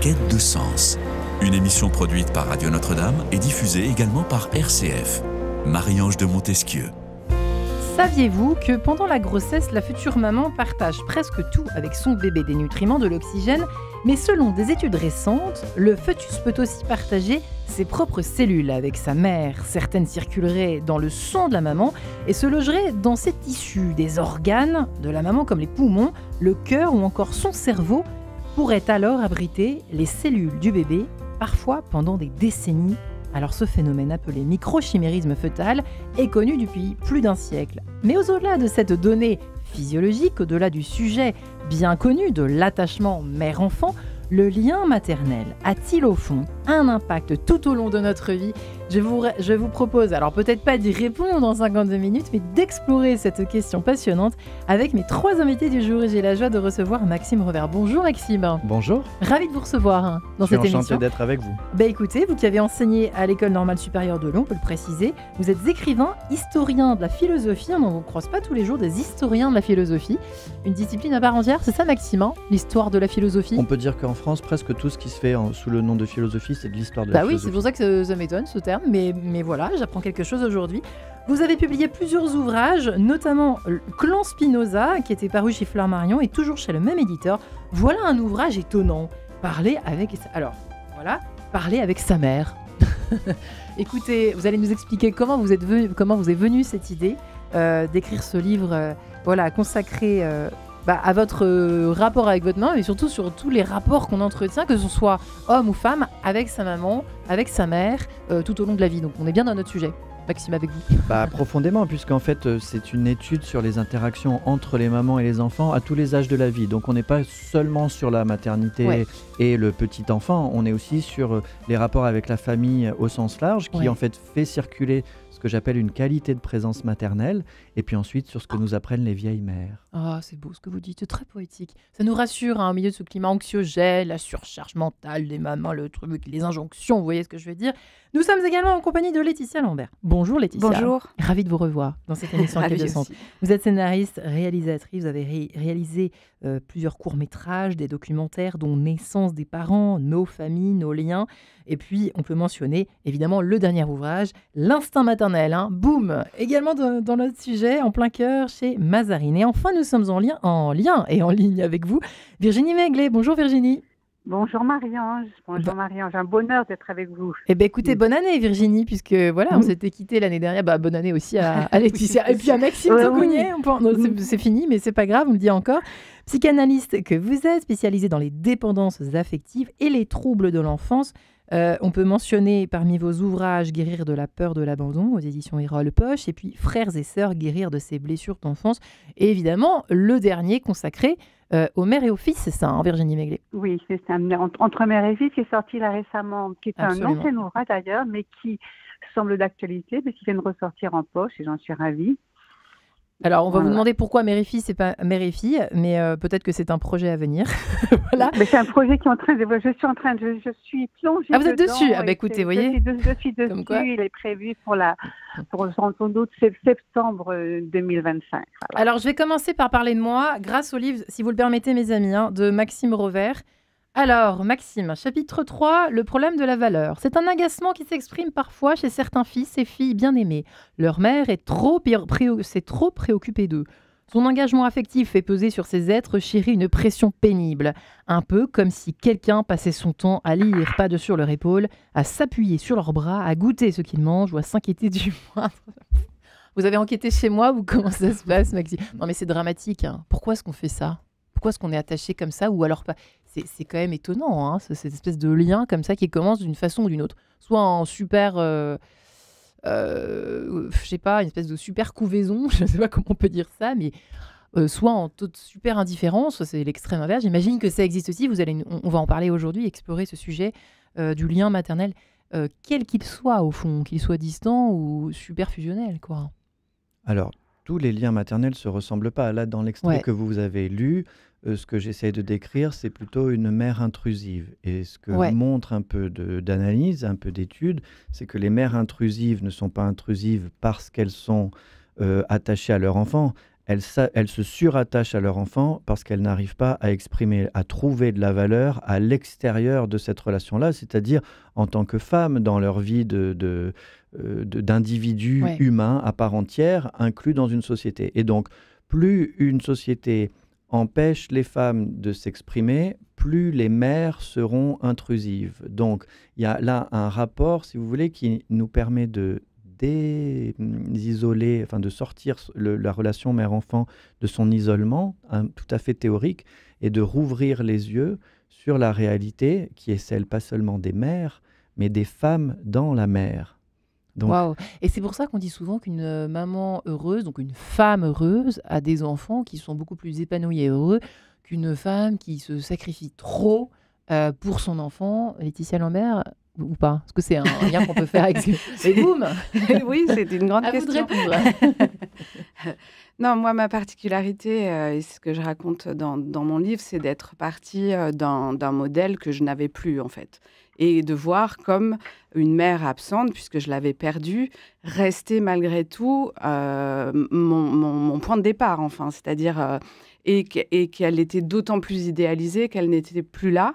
quête de sens. Une émission produite par Radio Notre-Dame et diffusée également par RCF. Marie-Ange de Montesquieu. Saviez-vous que pendant la grossesse, la future maman partage presque tout avec son bébé, des nutriments, de l'oxygène, mais selon des études récentes, le fœtus peut aussi partager ses propres cellules avec sa mère. Certaines circuleraient dans le sang de la maman et se logeraient dans ses tissus. Des organes de la maman comme les poumons, le cœur ou encore son cerveau pourraient alors abriter les cellules du bébé, parfois pendant des décennies. Alors ce phénomène appelé microchimérisme fœtal est connu depuis plus d'un siècle. Mais au-delà de cette donnée physiologique, au-delà du sujet bien connu de l'attachement mère-enfant, le lien maternel a-t-il au fond un impact tout au long de notre vie ? Je vous propose, alors peut-être pas d'y répondre en 52 minutes, mais d'explorer cette question passionnante avec mes trois invités du jour. Et j'ai la joie de recevoir Maxime Revert. Bonjour Maxime. Bonjour. Ravi de vous recevoir dans cette émission. Je suis enchanté d'être avec vous. Écoutez, vous qui avez enseigné à l'École normale supérieure de Lyon, on peut le préciser, vous êtes écrivain, historien de la philosophie. On ne vous croise pas tous les jours des historiens de la philosophie. Une discipline à part entière, c'est ça Maxime, hein, l'histoire de la philosophie ? On peut dire qu'en France, presque tout ce qui se fait sous le nom de philosophie, c'est de l'histoire de la philosophie. Oui, c'est pour ça que ça m'étonne ce terme, mais voilà, j'apprends quelque chose aujourd'hui. Vous avez publié plusieurs ouvrages, notamment Clan Spinoza, qui était paru chez Flammarion et toujours chez le même éditeur. Voilà un ouvrage étonnant. Parler avec sa mère. Écoutez, vous allez nous expliquer comment vous est venue cette idée d'écrire ce livre consacré à votre rapport avec votre maman, mais surtout sur tous les rapports qu'on entretient, que ce soit homme ou femme, avec sa maman, avec sa mère, tout au long de la vie. Donc on est bien dans notre sujet. Maxime, avec vous. Profondément, puisqu'en fait c'est une étude sur les interactions entre les mamans et les enfants à tous les âges de la vie. Donc on n'est pas seulement sur la maternité et le petit enfant, on est aussi sur les rapports avec la famille au sens large, qui en fait fait circuler ce que j'appelle une qualité de présence maternelle, et puis ensuite sur ce que nous apprennent les vieilles mères. Ah, c'est beau ce que vous dites, c'est très poétique. Ça nous rassure au milieu de ce climat anxiogène, la surcharge mentale des mamans, le truc, les injonctions, vous voyez ce que je veux dire. Nous sommes également en compagnie de Laetitia Lambert. Bonjour Laetitia. Bonjour. Ravie de vous revoir dans cette émission Quête de Sens. Vous êtes scénariste, réalisatrice, vous avez réalisé plusieurs courts-métrages, des documentaires dont Naissance des parents, Nos familles, nos liens. Et puis, on peut mentionner évidemment le dernier ouvrage, L'instinct maternel. Boum, également dans notre sujet, en plein cœur chez Mazarine. Et enfin, nous sommes en lien et en ligne avec vous, Virginie Maiglet. Bonjour Virginie. Bonjour Marie-Ange. Bonjour Marie-Ange. Un bonheur d'être avec vous. Écoutez, bonne année Virginie, puisque on s'était quitté l'année dernière. Bonne année aussi à Laetitia. Et puis à Maxime Tocognier. C'est fini, mais c'est pas grave, on le dit encore. Psychanalyste que vous êtes, spécialisé dans les dépendances affectives et les troubles de l'enfance. On peut mentionner parmi vos ouvrages Guérir de la peur de l'abandon aux éditions Erol Poche, et puis Frères et sœurs, guérir de ses blessures d'enfance, et évidemment le dernier consacré aux mères et aux fils, c'est ça, Virginie Maiglet? Oui, c'est ça, Entre mère et fils, qui est sorti là récemment, qui est Absolument. un ancien ouvrage d'ailleurs, mais qui semble d'actualité, mais qui vient de ressortir en poche, et j'en suis ravie. Alors, on va vous demander pourquoi mère et fille, c'est pas mère et fille, mais peut-être que c'est un projet à venir. Voilà. Mais c'est un projet qui est en train de... Je suis plongée vous êtes dedans, dessus. Écoutez, vous voyez. Je suis dessus. Il est prévu pour sans doute septembre 2025. Voilà. Alors, je vais commencer par parler de moi, grâce au livre, si vous le permettez, mes amis, de Maxime Revert. Alors, Maxime, chapitre 3, le problème de la valeur. C'est un agacement qui s'exprime parfois chez certains fils et filles bien-aimés. Leur mère s'est trop préoccupée d'eux. Son engagement affectif fait peser sur ces êtres chéris une pression pénible. Un peu comme si quelqu'un passait son temps à lire pas sur leur épaule, à s'appuyer sur leurs bras, à goûter ce qu'ils mangent ou à s'inquiéter du moindre. Vous avez enquêté chez moi ou comment ça se passe, Maxime? Non mais c'est dramatique. Pourquoi est-ce qu'on fait ça? Pourquoi est-ce qu'on est attaché comme ça ou alors pas? C'est quand même étonnant, cette espèce de lien comme ça qui commence d'une façon ou d'une autre. Soit en super, je sais pas, une espèce de super couvaison, je sais pas comment on peut dire ça, mais soit en toute super indifférence, c'est l'extrême inverse. J'imagine que ça existe aussi. On va en parler aujourd'hui, explorer ce sujet du lien maternel, quel qu'il soit au fond, qu'il soit distant ou super fusionnel, quoi. Alors, tous les liens maternels se ressemblent pas. Là, dans l'extrait que vous avez lu, ce que j'essaie de décrire, c'est plutôt une mère intrusive. Et ce que montre un peu d'analyse, un peu d'étude, c'est que les mères intrusives ne sont pas intrusives parce qu'elles sont attachées à leur enfant. elles se surattachent à leur enfant parce qu'elles n'arrivent pas à exprimer, à trouver de la valeur à l'extérieur de cette relation-là, c'est-à-dire en tant que femmes dans leur vie d'individus humains à part entière, inclus dans une société. Et donc, plus une société empêche les femmes de s'exprimer, plus les mères seront intrusives. Donc, il y a là un rapport, si vous voulez, qui nous permet de désisoler, enfin de sortir la relation mère-enfant de son isolement, tout à fait théorique, et de rouvrir les yeux sur la réalité qui est celle pas seulement des mères, mais des femmes dans la mère. Waouh! Et c'est pour ça qu'on dit souvent qu'une maman heureuse, donc une femme heureuse, a des enfants qui sont beaucoup plus épanouis et heureux qu'une femme qui se sacrifie trop pour son enfant. Laetitia Lambert, ou pas? Est-ce que c'est un lien qu'on peut faire avec... Et boum! Oui, c'est une grande À vous de question. répondre. Non, moi, ma particularité, et ce que je raconte dans mon livre, c'est d'être partie d'un modèle que je n'avais plus, en fait. Et de voir comme une mère absente, puisque je l'avais perdue, rester malgré tout mon point de départ, enfin. C'est-à-dire, et qu'elle était d'autant plus idéalisée qu'elle n'était plus là.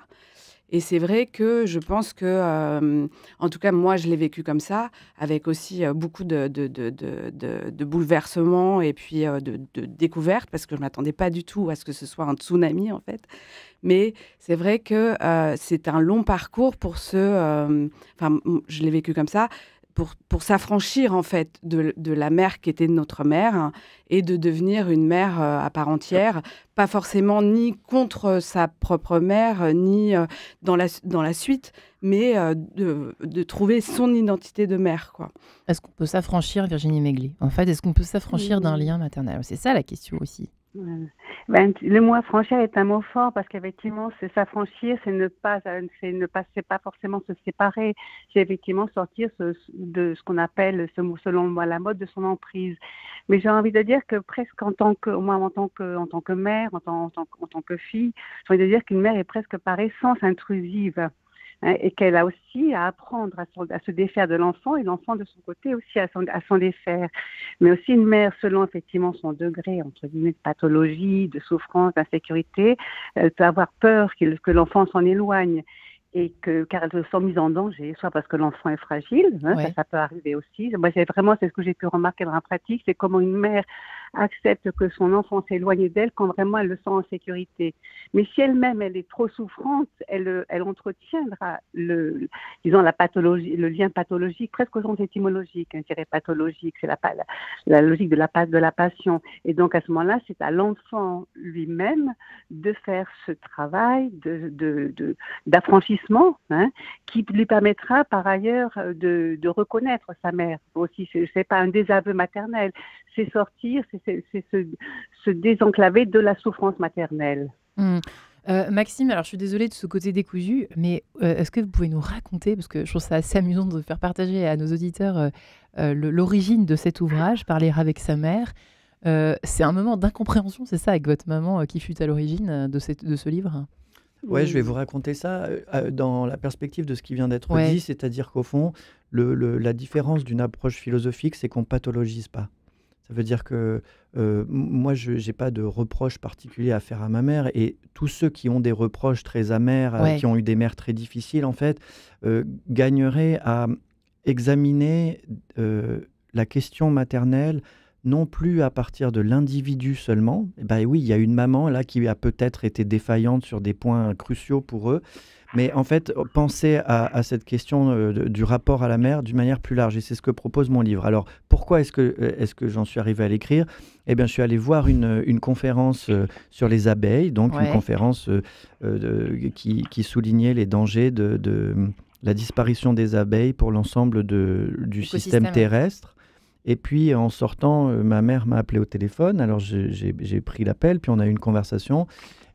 Et c'est vrai que je pense que, en tout cas, moi, je l'ai vécu comme ça, avec aussi beaucoup de bouleversements et puis de découvertes, parce que je ne m'attendais pas du tout à ce que ce soit un tsunami, en fait. Mais c'est vrai que c'est un long parcours pour je l'ai vécu comme ça, pour s'affranchir, en fait, de la mère qui était notre mère, hein, et de devenir une mère à part entière, pas forcément ni contre sa propre mère, ni dans la suite, mais de trouver son identité de mère, quoi. Est-ce qu'on peut s'affranchir, Virginie Megli? En fait, est-ce qu'on peut s'affranchir d'un lien maternel? C'est ça la question aussi. Le mot affranchir est un mot fort parce qu'effectivement, c'est s'affranchir, c'est pas forcément se séparer, c'est effectivement sortir de ce qu'on appelle, selon moi, la mode de son emprise. Mais j'ai envie de dire que presque en tant que mère, en tant que fille, j'ai envie de dire qu'une mère est presque par essence intrusive. Et qu'elle a aussi à apprendre à se défaire de l'enfant et l'enfant de son côté aussi à s'en défaire. Mais aussi une mère, selon effectivement son degré, entre guillemets, de pathologie, de souffrance, d'insécurité, elle peut avoir peur que l'enfant s'en éloigne. Car elle se sent mise en danger, soit parce que l'enfant est fragile, ça peut arriver aussi. Moi, c'est ce que j'ai pu remarquer dans la pratique, c'est comment une mère accepte que son enfant s'éloigne d'elle quand vraiment elle le sent en sécurité. Mais si elle-même, elle est trop souffrante, elle entretiendra la pathologie, le lien pathologique, presque au sens étymologique, je dirais pathologique, c'est la logique de la passion. Et donc, à ce moment-là, c'est à l'enfant lui-même de faire ce travail d'affranchissement, qui lui permettra par ailleurs de reconnaître sa mère. Aussi, c'est pas un désaveu maternel, c'est sortir, c'est se désenclaver de la souffrance maternelle. Maxime, alors je suis désolée de ce côté décousu, mais est-ce que vous pouvez nous raconter, parce que je trouve ça assez amusant de faire partager à nos auditeurs l'origine de cet ouvrage, Parler avec sa mère. C'est un moment d'incompréhension, c'est ça, avec votre maman qui fut à l'origine de ce livre? Oui, je vais vous raconter ça dans la perspective de ce qui vient d'être dit, c'est-à-dire qu'au fond, la différence d'une approche philosophique, c'est qu'on ne pathologise pas. Ça veut dire que moi, je n'ai pas de reproches particuliers à faire à ma mère, et tous ceux qui ont des reproches très amers, qui ont eu des mères très difficiles, en fait, gagneraient à examiner la question maternelle non plus à partir de l'individu seulement. Oui, il y a une maman là qui a peut-être été défaillante sur des points cruciaux pour eux, mais en fait, penser à cette question du rapport à la mère d'une manière plus large, et c'est ce que propose mon livre. Alors, pourquoi est-ce que j'en suis arrivé à l'écrire ? Je suis allé voir une conférence sur les abeilles, donc une conférence qui soulignait les dangers de la disparition des abeilles pour l'ensemble du système terrestre. Et puis, en sortant, ma mère m'a appelé au téléphone. Alors, j'ai pris l'appel, puis on a eu une conversation.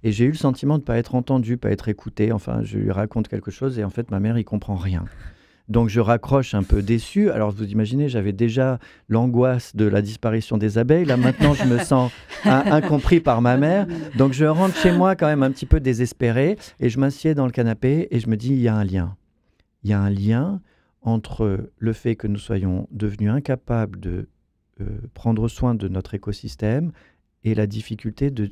Et j'ai eu le sentiment de ne pas être entendu, pas être écouté. Enfin, je lui raconte quelque chose et en fait, ma mère, il ne comprend rien. Donc, je raccroche un peu déçu. Alors, vous imaginez, j'avais déjà l'angoisse de la disparition des abeilles. Là, maintenant, je me sens incompris par ma mère. Donc, je rentre chez moi quand même un petit peu désespéré. Et je m'assieds dans le canapé et je me dis, il y a un lien. Il y a un lien entre le fait que nous soyons devenus incapables de prendre soin de notre écosystème et la difficulté de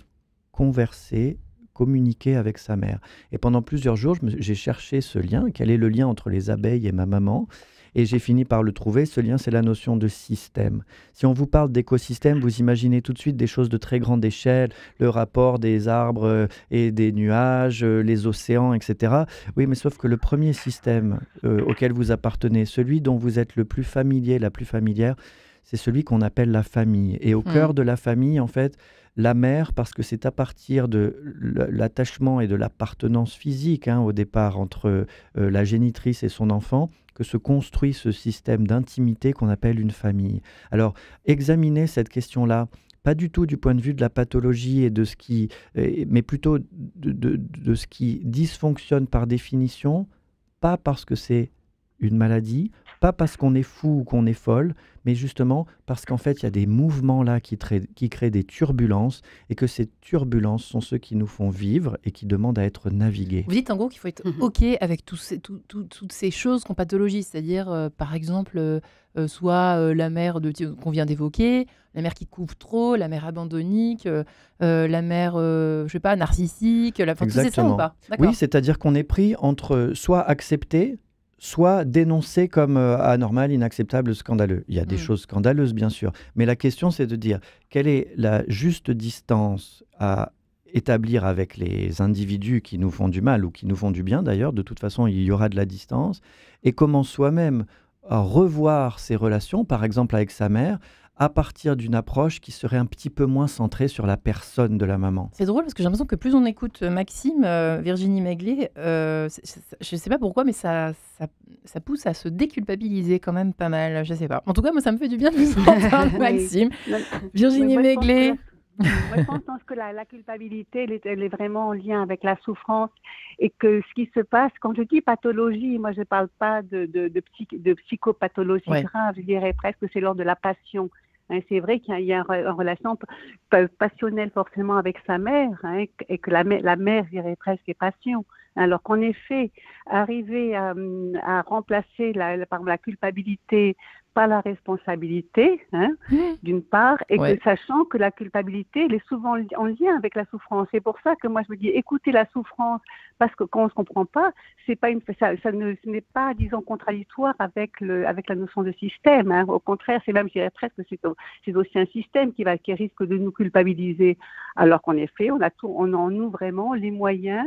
converser, communiquer avec sa mère. Et pendant plusieurs jours, j'ai cherché ce lien. Quel est le lien entre les abeilles et ma maman ? Et j'ai fini par le trouver. Ce lien, c'est la notion de système. Si on vous parle d'écosystème, vous imaginez tout de suite des choses de très grande échelle, le rapport des arbres et des nuages, les océans, etc. Oui, mais sauf que le premier système auquel vous appartenez, celui dont vous êtes le plus familier, la plus familière, c'est celui qu'on appelle la famille. Et au cœur de la famille, en fait, la mère, parce que c'est à partir de l'attachement et de l'appartenance physique, au départ, entre la génitrice et son enfant, que se construit ce système d'intimité qu'on appelle une famille. Alors, examinez cette question-là, pas du tout du point de vue de la pathologie et de ce qui, mais plutôt de ce qui dysfonctionne par définition, pas parce que c'est une maladie, pas parce qu'on est fou ou qu'on est folle, mais justement parce qu'en fait, il y a des mouvements là qui créent des turbulences et que ces turbulences sont ceux qui nous font vivre et qui demandent à être navigués. Vous dites en gros qu'il faut être OK avec toutes ces choses qu'on pathologie, c'est-à-dire par exemple soit la mère qu'on vient d'évoquer, la mère qui couvre trop, la mère abandonnique, la mère, je sais pas, narcissique, tout c'est ça ou pas ? Oui, c'est-à-dire qu'on est pris entre soit accepter, soit dénoncé comme anormal, inacceptable, scandaleux. Il y a des choses scandaleuses, bien sûr. Mais la question, c'est de dire quelle est la juste distance à établir avec les individus qui nous font du mal ou qui nous font du bien, d'ailleurs. De toute façon, il y aura de la distance. Et comment soi-même revoir ses relations, par exemple avec sa mère, à partir d'une approche qui serait un petit peu moins centrée sur la personne de la maman. C'est drôle parce que j'ai l'impression que plus on écoute Maxime, Virginie Megler, je ne sais pas pourquoi, mais ça pousse à se déculpabiliser quand même pas mal, je ne sais pas. En tout cas, moi, ça me fait du bien de vous entendre, Maxime. Virginie Megler. Moi, je pense que la culpabilité, elle est vraiment en lien avec la souffrance et que ce qui se passe, quand je dis pathologie, moi, je ne parle pas de psychopathologie grave, je dirais presque que c'est lors de la passion. C'est vrai qu'il y a une relation passionnelle forcément avec sa mère et que la mère, je dirais presque, est passion. Alors qu'en effet, arriver à remplacer la culpabilité par la responsabilité, d'une part, et que sachant que la culpabilité, elle est souvent en lien avec la souffrance. C'est pour ça que moi, je me dis, écoutez la souffrance, parce que quand on ne se comprend pas, ce n'est pas, disons, contradictoire avec la notion de système. Au contraire, c'est même, je dirais presque, c'est aussi un système qui risque de nous culpabiliser. Alors qu'en effet, on a en nous vraiment les moyens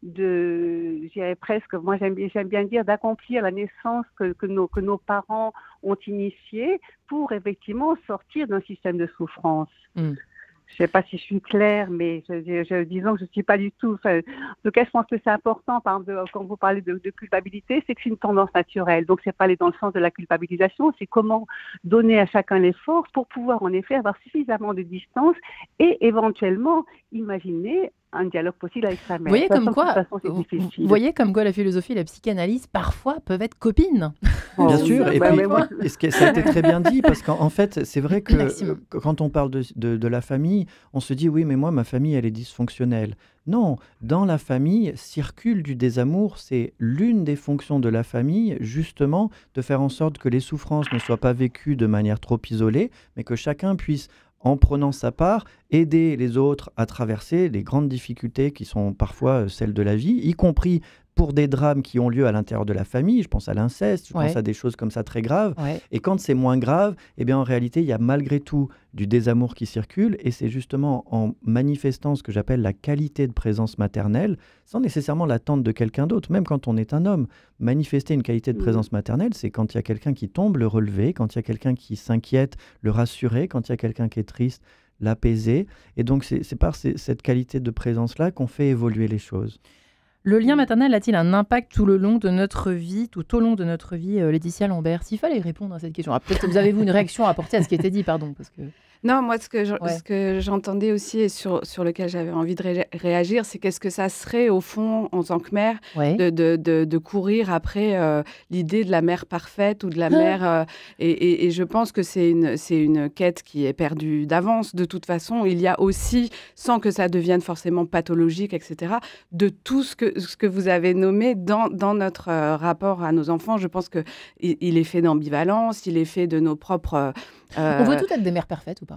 je dirais presque, moi j'aime bien dire, d'accomplir la naissance que nos parents ont initiée pour effectivement sortir d'un système de souffrance. Je ne sais pas si je suis claire, mais disons que je ne suis pas du tout... en tout cas, je pense que c'est important, par exemple, quand vous parlez de culpabilité, c'est que c'est une tendance naturelle. Donc, ce n'est pas aller dans le sens de la culpabilisation, c'est comment donner à chacun les forces pour pouvoir, en effet, avoir suffisamment de distance et éventuellement imaginer un dialogue possible avec sa mère. Vous voyez comme quoi la philosophie et la psychanalyse, parfois, peuvent être copines. Bien sûr, et puis ça a été très bien dit, parce qu'en fait, c'est vrai que quand on parle de la famille, on se dit, oui, mais moi, ma famille, elle est dysfonctionnelle. Non, dans la famille, circule du désamour, c'est l'une des fonctions de la famille, justement, de faire en sorte que les souffrances ne soient pas vécues de manière trop isolée, mais que chacun puisse, en prenant sa part, aider les autres à traverser les grandes difficultés qui sont parfois celles de la vie, y compris pour des drames qui ont lieu à l'intérieur de la famille. Je pense à l'inceste, je pense à des choses comme ça très graves. Et quand c'est moins grave, eh bien, en réalité, il y a malgré tout du désamour qui circule. Et c'est justement en manifestant ce que j'appelle la qualité de présence maternelle, sans nécessairement l'attente de quelqu'un d'autre, même quand on est un homme. Manifester une qualité de présence maternelle, c'est quand il y a quelqu'un qui tombe, le relever, quand il y a quelqu'un qui s'inquiète, le rassurer, quand il y a quelqu'un qui est triste, l'apaiser. Et donc, c'est par cette qualité de présence-là qu'on fait évoluer les choses. Le lien maternel a-t-il un impact tout au long de notre vie, Laetitia Lambert? S'il fallait répondre à cette question. Alors, peut-être que vous avez une réaction à apporter à ce qui a été dit, pardon. Parce que... Non, moi, ce que j'entendais aussi et sur lequel j'avais envie de réagir, c'est qu'est-ce que ça serait, au fond, en tant que mère, de courir après l'idée de la mère parfaite ou de la mère... et je pense que c'est une quête qui est perdue d'avance. De toute façon, il y a aussi, sans que ça devienne forcément pathologique, etc., de tout ce que vous avez nommé dans notre rapport à nos enfants. Je pense qu'il est fait d'ambivalence, il est fait de nos propres... On veut tout être des mères parfaites ou pas?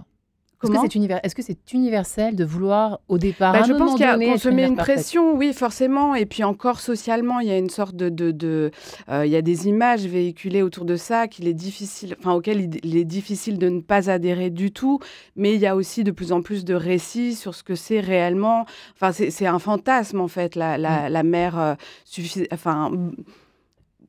Est-ce que c'est universel de vouloir au départ à un Je moment pense donné qu'on se met une parfaite. pression, oui, forcément. Et puis encore socialement, il y a une sorte il y a des images véhiculées autour de ça auxquelles il est difficile de ne pas adhérer du tout. Mais il y a aussi de plus en plus de récits sur ce que c'est réellement. Enfin, c'est un fantasme en fait, la mère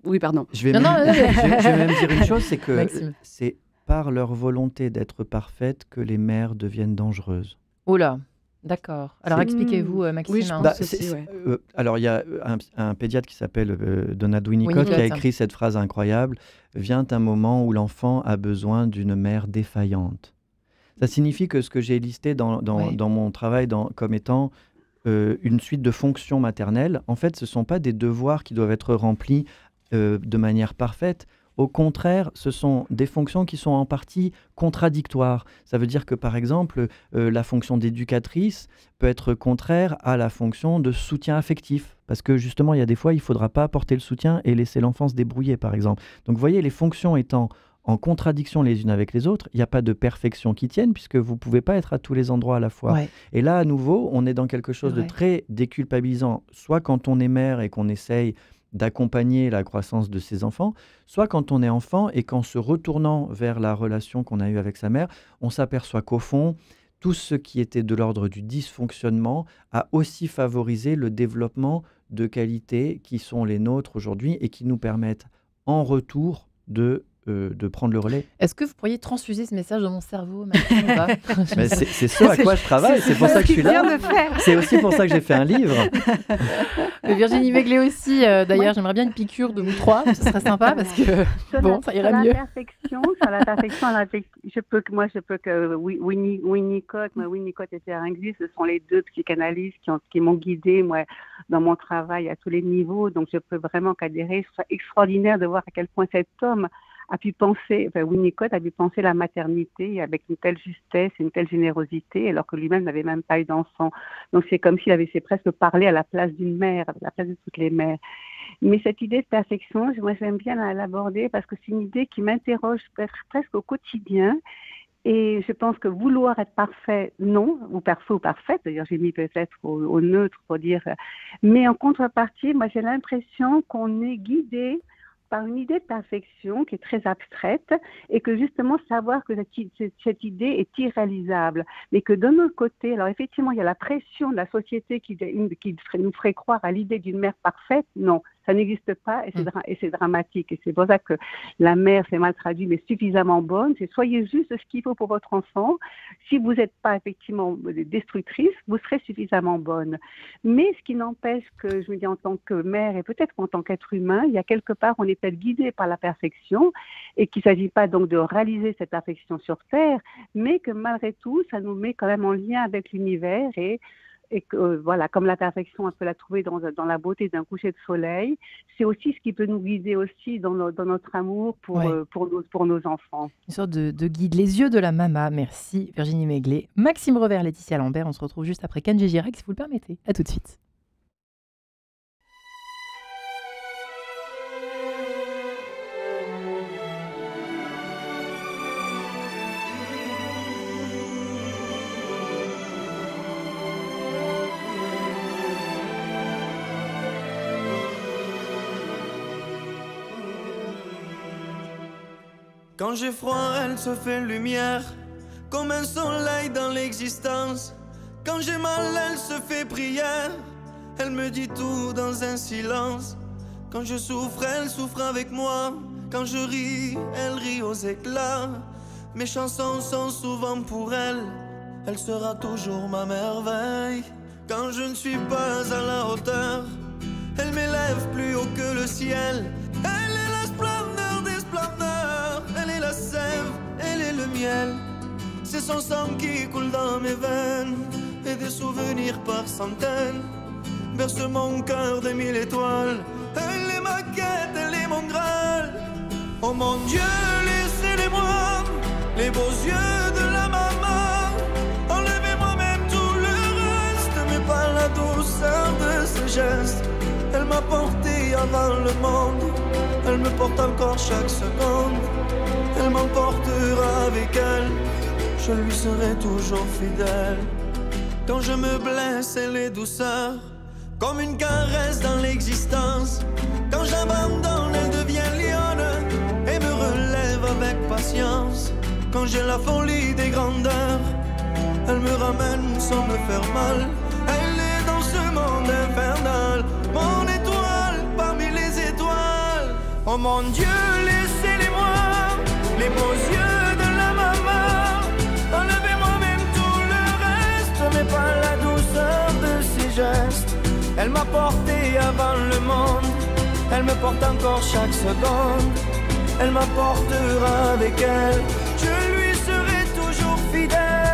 oui, pardon. Je vais même dire une chose, c'est que Maxime. c'est par leur volonté d'être parfaite que les mères deviennent dangereuses. Oh là, d'accord. Alors C'est- expliquez-vous, Maxime. Oui, je hein. pense aussi, ouais. Alors, il y a un pédiatre qui s'appelle Donald Winnicott Winnicott. qui a écrit cette phrase incroyable. Vient un moment où l'enfant a besoin d'une mère défaillante. Ça signifie que ce que j'ai listé dans mon travail comme étant une suite de fonctions maternelles, en fait, ce ne sont pas des devoirs qui doivent être remplis de manière parfaite. Au contraire, ce sont des fonctions qui sont en partie contradictoires. Ça veut dire que, par exemple, la fonction d'éducatrice peut être contraire à la fonction de soutien affectif. Parce que, justement, il y a des fois, il ne faudra pas apporter le soutien et laisser l'enfant se débrouiller, par exemple. Donc, vous voyez, les fonctions étant en contradiction les unes avec les autres, il n'y a pas de perfection qui tienne, puisque vous ne pouvez pas être à tous les endroits à la fois. Ouais. Et là, à nouveau, on est dans quelque chose de Ouais. très déculpabilisant, soit quand on est mère et qu'on essaye d'accompagner la croissance de ses enfants, soit quand on est enfant et qu'en se retournant vers la relation qu'on a eue avec sa mère, on s'aperçoit qu'au fond, tout ce qui était de l'ordre du dysfonctionnement a aussi favorisé le développement de qualités qui sont les nôtres aujourd'hui et qui nous permettent en retour de prendre le relais. Est-ce que vous pourriez transfuser ce message dans mon cerveau, Maxime, ou pas Mais c'est ce à quoi je travaille, c'est pour ça que je suis là. C'est aussi pour ça que j'ai fait un livre. Virginie Meglet aussi, d'ailleurs, j'aimerais bien une piqûre de vous trois, ce serait sympa parce que ça irait mieux. Sur la perfection, je peux que Winnicott et Pierre Inglis, ce sont les deux psychanalystes qui m'ont guidée, moi, dans mon travail à tous les niveaux. Donc, je peux vraiment qu'adhérer. C'est extraordinaire de voir à quel point cet homme a pu penser, Winnicott a pu penser la maternité avec une telle justesse et une telle générosité, alors que lui-même n'avait même pas eu d'enfant. Donc c'est comme s'il avait presque parlé à la place d'une mère, à la place de toutes les mères. Mais cette idée de perfection, moi j'aime bien l'aborder parce que c'est une idée qui m'interroge presque au quotidien. Et je pense que vouloir être parfait, non, ou parfait ou parfaite, d'ailleurs j'ai mis peut-être au neutre pour dire, mais en contrepartie, moi j'ai l'impression qu'on est guidé par une idée de perfection qui est très abstraite et que justement savoir que cette idée est irréalisable. Mais que d'un autre côté, alors effectivement, il y a la pression de la société qui nous ferait croire à l'idée d'une mère parfaite. Non, ça n'existe pas et c'est dramatique. Et c'est pour ça que la mère, c'est mal traduit, mais suffisamment bonne. C'est soyez juste ce qu'il faut pour votre enfant. Si vous n'êtes pas effectivement destructrice, vous serez suffisamment bonne. Mais ce qui n'empêche que, je me dis, en tant que mère et peut-être qu'en tant qu'être humain, il y a quelque part, on est peut-être guidé par la perfection et qu'il ne s'agit pas donc de réaliser cette perfection sur Terre, mais que malgré tout, ça nous met quand même en lien avec l'univers et que, voilà, comme la perfection, on peut la trouver dans la beauté d'un coucher de soleil, c'est aussi ce qui peut nous guider aussi dans notre amour pour nos enfants. Une sorte de guide, les yeux de la mama. Merci Virginie Meglet. Maxime Revers, Laetitia Lambert, on se retrouve juste après Kenji Girac, si vous le permettez. À tout de suite. Quand j'ai froid, elle se fait lumière, comme un soleil dans l'existence. Quand j'ai mal, elle se fait prière, elle me dit tout dans un silence. Quand je souffre, elle souffre avec moi. Quand je ris, elle rit aux éclats. Mes chansons sont souvent pour elle, elle sera toujours ma merveille. Quand je ne suis pas à la hauteur, elle m'élève plus haut que le ciel. Elle est la splendeur des splendeurs, elle est la sève, elle est le miel. C'est son sang qui coule dans mes veines, et des souvenirs par centaines berce mon cœur de 1000 étoiles. Elle est ma quête, elle est mon Graal. Oh mon Dieu, laissez-les-moi, les beaux yeux de la maman. Enlevez-moi même tout le reste, mais pas la douceur de ses gestes. Elle m'a porté avant le monde, elle me porte encore chaque seconde. Elle m'emportera avec elle je lui serai toujours fidèle. Quand je me blesse, elle est douceur, comme une caresse dans l'existence. Quand j'abandonne, elle devient lionne et me relève avec patience. Quand j'ai la folie des grandeurs, elle me ramène sans me faire mal. Elle est dans ce monde infernal, mon étoile parmi les étoiles. Oh mon Dieu, laissez-les-moi, les beaux yeux de la maman. Enlevez-moi même tout le reste, mais pas la douceur de ses gestes. Elle m'a porté avant le monde, elle me porte encore chaque seconde. Elle m'apportera avec elle, je lui serai toujours fidèle.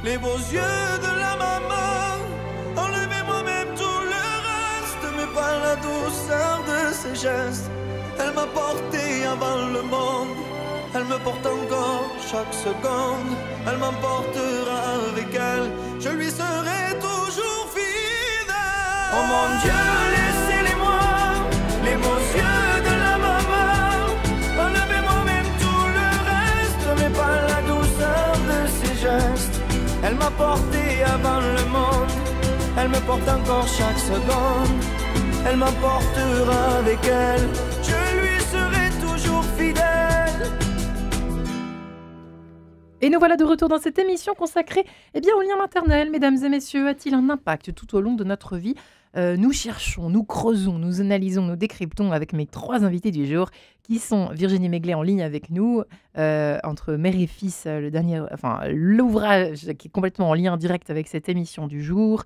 Les beaux yeux de la maman, enlevez-moi même tout le reste, mais pas la douceur de ses gestes. Elle m'a porté avant le monde, elle me porte encore chaque seconde. Elle m'emportera avec elle, je lui serai toujours fidèle. Oh mon Dieu, laissez-les-moi, les beaux yeux de la maman. Enlevez-moi même tout le reste, mais pas la douceur de ses gestes. Elle m'a porté avant le monde, elle me porte encore chaque seconde. Elle m'emportera avec elle, je lui serai toujours fidèle. Et nous voilà de retour dans cette émission consacrée au lien maternel. Mesdames et messieurs, a-t-il un impact tout au long de notre vie ? Nous cherchons, nous creusons, nous analysons, nous décryptons avec mes 3 invités du jour qui sont Virginie Maiglet en ligne avec nous, entre Mère et Fils, l'ouvrage qui est complètement en lien direct avec cette émission du jour,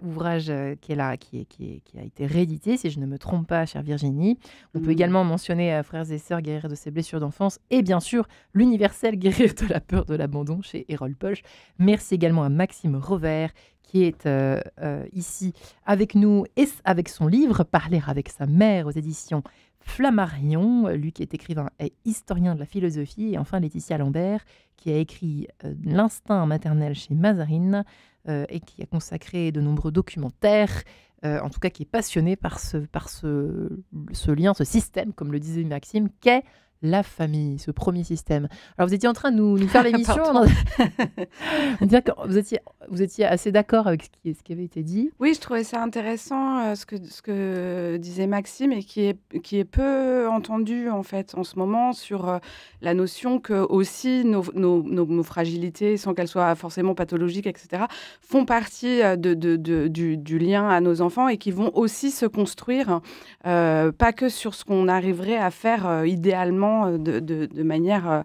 ouvrage qui a été réédité, si je ne me trompe pas, chère Virginie. On peut également mentionner Frères et Sœurs, guérir de ses blessures d'enfance, et bien sûr, l'universel guérir de la peur de l'abandon chez Erol Poche. Merci également à Maxime Rovert, qui est ici avec nous et avec son livre « Parler avec sa mère » aux éditions Flammarion, lui qui est écrivain et historien de la philosophie, et enfin Laetitia Lambert, qui a écrit « L'instinct maternel » chez Mazarine, et qui a consacré de nombreux documentaires, en tout cas qui est passionné par ce lien, ce système, comme le disait Maxime, qu'est la famille, ce premier système. Alors, vous étiez en train de nous faire l'émission. On dirait que vous étiez assez d'accord avec ce qui avait été dit. Oui, je trouvais ça intéressant, ce que disait Maxime, et qui est peu entendu, en fait, en ce moment, sur la notion que aussi nos fragilités, sans qu'elles soient forcément pathologiques, etc., font partie du lien à nos enfants et qui vont aussi se construire, pas que sur ce qu'on arriverait à faire idéalement de manière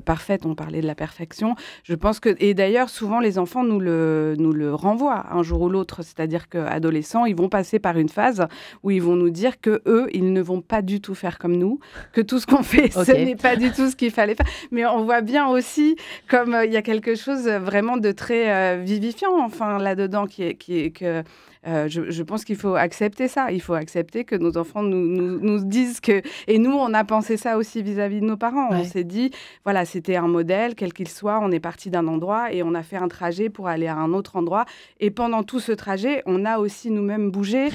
parfaite. On parlait de la perfection. Je pense que, et d'ailleurs, souvent, les enfants nous le renvoient un jour ou l'autre. C'est-à-dire qu'adolescents, ils vont passer par une phase où ils vont nous dire que eux, ils ne vont pas du tout faire comme nous, que tout ce qu'on fait, ce n'est pas du tout ce qu'il fallait faire. Mais on voit bien aussi comme il y a quelque chose vraiment de très vivifiant, enfin, là-dedans, qui est que je pense qu'il faut accepter ça. Il faut accepter que nos enfants nous disent que... Et nous, on a pensé ça aussi vis-à-vis de nos parents. Ouais. On s'est dit, voilà, c'était un modèle, quel qu'il soit. On est parti d'un endroit et on a fait un trajet pour aller à un autre endroit. Et pendant tout ce trajet, on a aussi nous-mêmes bougé.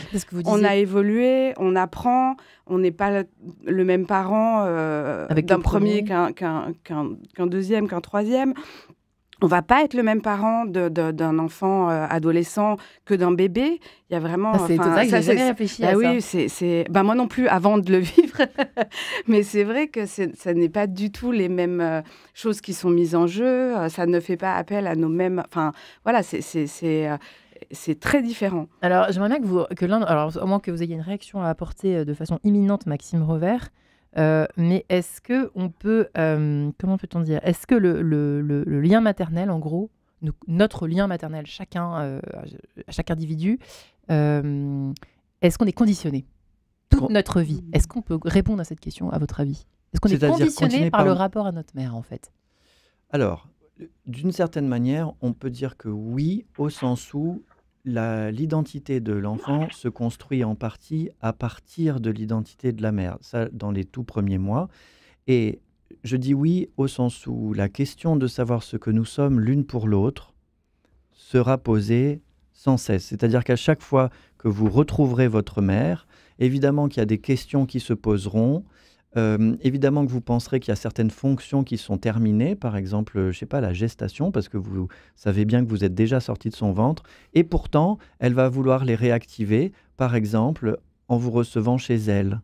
On a évolué, on apprend. On n'est pas le même parent d'un premier qu'un deuxième, qu'un troisième. On va pas être le même parent d'un enfant adolescent que d'un bébé. Il y a vraiment... c'est vrai que j'ai jamais réfléchi à ça. Oui, moi non plus, avant de le vivre. Mais c'est vrai que ça n'est pas du tout les mêmes choses qui sont mises en jeu. Ça ne fait pas appel à nos mêmes... Enfin, voilà, c'est très différent. Alors, j'aimerais bien que l'un... Alors, au moins que vous ayez une réaction à apporter de façon imminente, Maxime Rovert. Mais est-ce que on peut, comment peut-on dire, est-ce que le lien maternel, en gros, notre lien maternel, à chaque individu, est-ce qu'on est conditionné toute notre vie? Est-ce qu'on peut répondre à cette question, à votre avis? Est-ce qu'on est conditionné par le rapport à notre mère, en fait? Alors, d'une certaine manière, on peut dire que oui, au sens où l'identité de l'enfant se construit en partie à partir de l'identité de la mère, ça dans les tout premiers mois. Et je dis oui au sens où la question de savoir ce que nous sommes l'une pour l'autre sera posée sans cesse. C'est-à-dire qu'à chaque fois que vous retrouverez votre mère, évidemment qu'il y a des questions qui se poseront. Évidemment que vous penserez qu'il y a certaines fonctions qui sont terminées, par exemple, je ne sais pas, la gestation, parce que vous savez bien que vous êtes déjà sorti de son ventre, et pourtant, elle va vouloir les réactiver, par exemple, en vous recevant chez elle,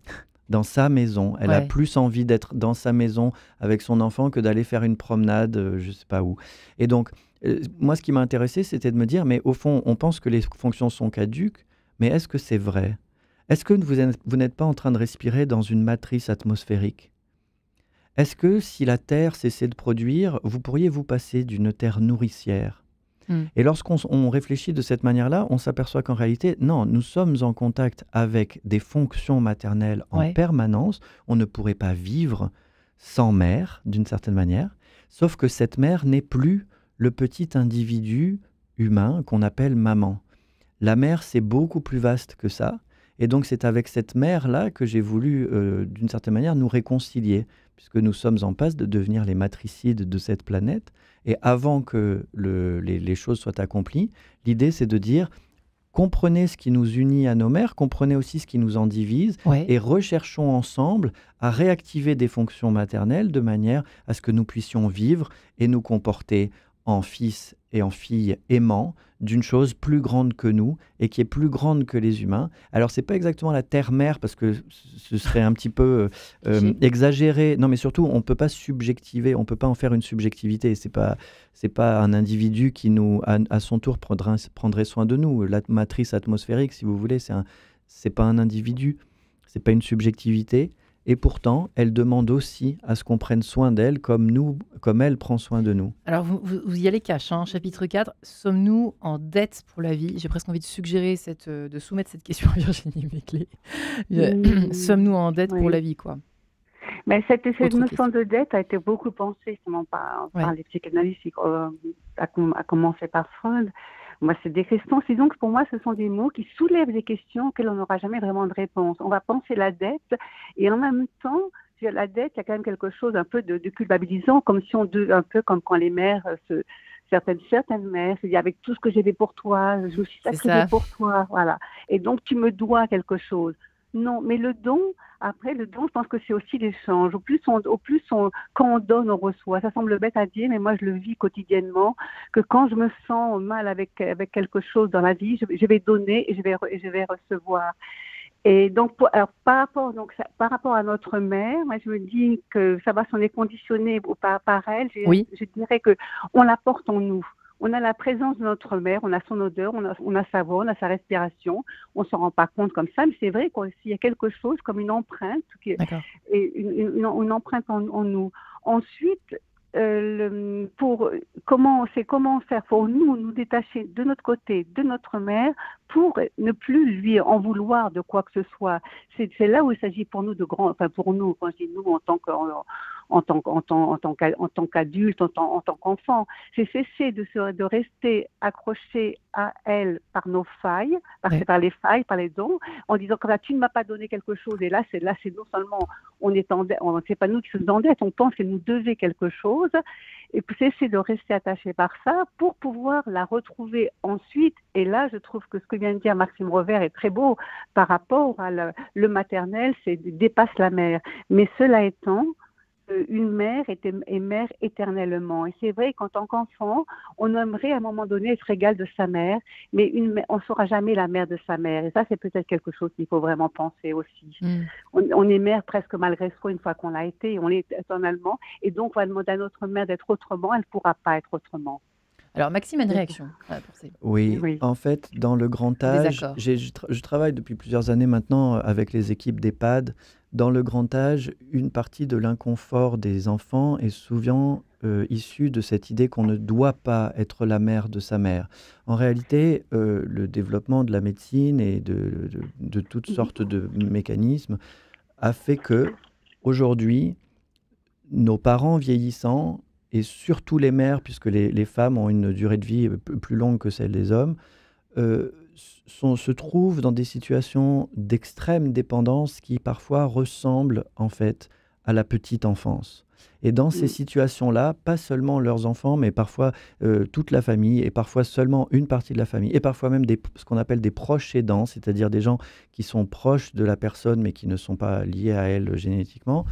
dans sa maison. Elle a plus envie d'être dans sa maison avec son enfant que d'aller faire une promenade, je ne sais pas où. Et donc, moi, ce qui m'a intéressé, c'était de me dire, mais au fond, on pense que les fonctions sont caduques, mais est-ce que c'est vrai ? Est-ce que vous n'êtes pas en train de respirer dans une matrice atmosphérique ? Est-ce que si la Terre cessait de produire, vous pourriez vous passer d'une Terre nourricière ? Et lorsqu'on réfléchit de cette manière-là, on s'aperçoit qu'en réalité, non, nous sommes en contact avec des fonctions maternelles en permanence. On ne pourrait pas vivre sans mère, d'une certaine manière, sauf que cette mère n'est plus le petit individu humain qu'on appelle maman. La mère, c'est beaucoup plus vaste que ça. Et donc, c'est avec cette mère-là que j'ai voulu, d'une certaine manière, nous réconcilier, puisque nous sommes en passe de devenir les matricides de cette planète. Et avant que les choses soient accomplies, l'idée, c'est de dire, comprenez ce qui nous unit à nos mères, comprenez aussi ce qui nous en divise, et recherchons ensemble à réactiver des fonctions maternelles de manière à ce que nous puissions vivre et nous comporter en fils et en filles aimants d'une chose plus grande que nous et qui est plus grande que les humains. Alors, ce n'est pas exactement la terre-mère parce que ce serait un petit peu exagéré. Non, mais surtout, on ne peut pas subjectiver, on ne peut pas en faire une subjectivité. Ce n'est pas un individu qui, à son tour, prendrait soin de nous. La matrice atmosphérique, si vous voulez, ce n'est pas un individu, ce n'est pas une subjectivité. Et pourtant, elle demande aussi à ce qu'on prenne soin d'elle comme elle prend soin de nous. Alors, vous y allez cash, hein, chapitre 4. Sommes-nous en dette pour la vie ? J'ai presque envie de suggérer, de soumettre cette question à Virginie Meclé. Sommes-nous en dette pour la vie, quoi ? Mais cette notion de dette a été beaucoup pensée, justement, par les psychanalystes, à commencer par Freud. Moi, c'est des questions. Disons que pour moi, ce sont des mots qui soulèvent des questions auxquelles on n'aura jamais vraiment de réponse. On va penser la dette et en même temps, la dette, il y a quand même quelque chose un peu de culpabilisant, comme si un peu comme quand les mères, certaines mères, se disent avec tout ce que j'ai fait pour toi, je me suis sacrifiée pour toi, voilà. Et donc tu me dois quelque chose. Non, mais le don, je pense que c'est aussi l'échange. Au plus quand on donne, on reçoit. Ça semble bête à dire, mais moi, je le vis quotidiennement, que quand je me sens mal avec quelque chose dans la vie, je vais donner et je vais recevoir. Et donc, par rapport à notre mère, moi, je me dis que savoir si on est conditionné par elle, je dirais qu'on la porte en nous. On a la présence de notre mère, on a son odeur, on a sa voix, on a sa respiration. On ne s'en rend pas compte comme ça, mais c'est vrai qu'il y a quelque chose comme une empreinte, une empreinte en nous. Ensuite, comment faire pour nous détacher de notre côté, de notre mère, pour ne plus lui en vouloir de quoi que ce soit. C'est là où il s'agit pour nous pour nous, quand je dis nous en tant qu'adulte, en tant qu'enfant, c'est cesser de rester accroché à elle par nos failles, par les failles, par les dons, en disant que tu ne m'as pas donné quelque chose. Et là, c'est non seulement c'est pas nous qui sommes en dette, on pense qu'elle nous devait quelque chose. Et puis cesser de rester attaché par ça pour pouvoir la retrouver ensuite. Et là, je trouve que ce que vient de dire Maxime Revers est très beau par rapport à le maternel, dépasse la mère. Mais cela étant, une mère est mère éternellement. Et c'est vrai qu'en tant qu'enfant, on aimerait à un moment donné être égal de sa mère, mais on ne sera jamais la mère de sa mère. Et ça, c'est peut-être quelque chose qu'il faut vraiment penser aussi. On est mère presque malgré soi une fois qu'on l'a été, et on l'est éternellement. Et donc, on va demander à notre mère d'être autrement, elle ne pourra pas être autrement. Alors, Maxime a une réaction. Oui, en fait, dans le grand âge, je travaille depuis plusieurs années maintenant avec les équipes d'EHPAD. Dans le grand âge, une partie de l'inconfort des enfants est souvent issue de cette idée qu'on ne doit pas être la mère de sa mère. En réalité, le développement de la médecine et de toutes sortes de mécanismes a fait que, aujourd'hui, nos parents vieillissants, et surtout les mères, puisque les femmes ont une durée de vie plus longue que celle des hommes, se trouvent dans des situations d'extrême dépendance qui parfois ressemblent en fait à la petite enfance. Et dans ces situations-là, pas seulement leurs enfants, mais parfois toute la famille, et parfois seulement une partie de la famille, et parfois même ce qu'on appelle des proches aidants, c'est-à-dire des gens qui sont proches de la personne, mais qui ne sont pas liés à elle génétiquement.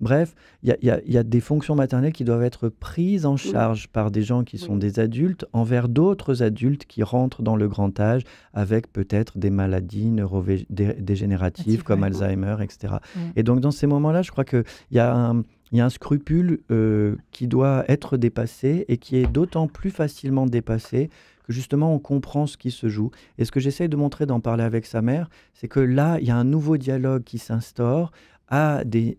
Bref, il y a des fonctions maternelles qui doivent être prises en charge par des gens qui sont des adultes envers d'autres adultes qui rentrent dans le grand âge avec peut-être des maladies neurodégénératives comme Alzheimer, etc. Et donc dans ces moments-là, je crois qu'il y a un scrupule qui doit être dépassé et qui est d'autant plus facilement dépassé que justement on comprend ce qui se joue. Et ce que j'essaye de montrer, d'en parler avec sa mère, c'est que là, il y a un nouveau dialogue qui s'instaure dans des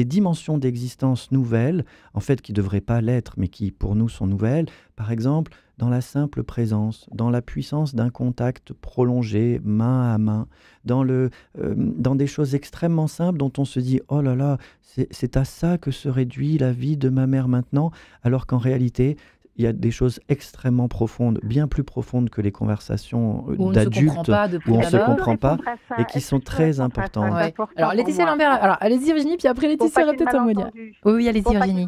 dimensions d'existence nouvelles, en fait qui ne devraient pas l'être, mais qui pour nous sont nouvelles. Par exemple, dans la simple présence, dans la puissance d'un contact prolongé, main à main, dans des choses extrêmement simples dont on se dit « Oh là là, c'est à ça que se réduit la vie de ma mère maintenant », alors qu'en réalité, il y a des choses extrêmement profondes, bien plus profondes que les conversations d'adultes où on ne se comprend pas et qui sont très importantes. Ouais. Alors, Laetitia Lambert, allez-y Virginie, puis après Laetitia aura peut-être un mot dire. Oui, allez-y Virginie.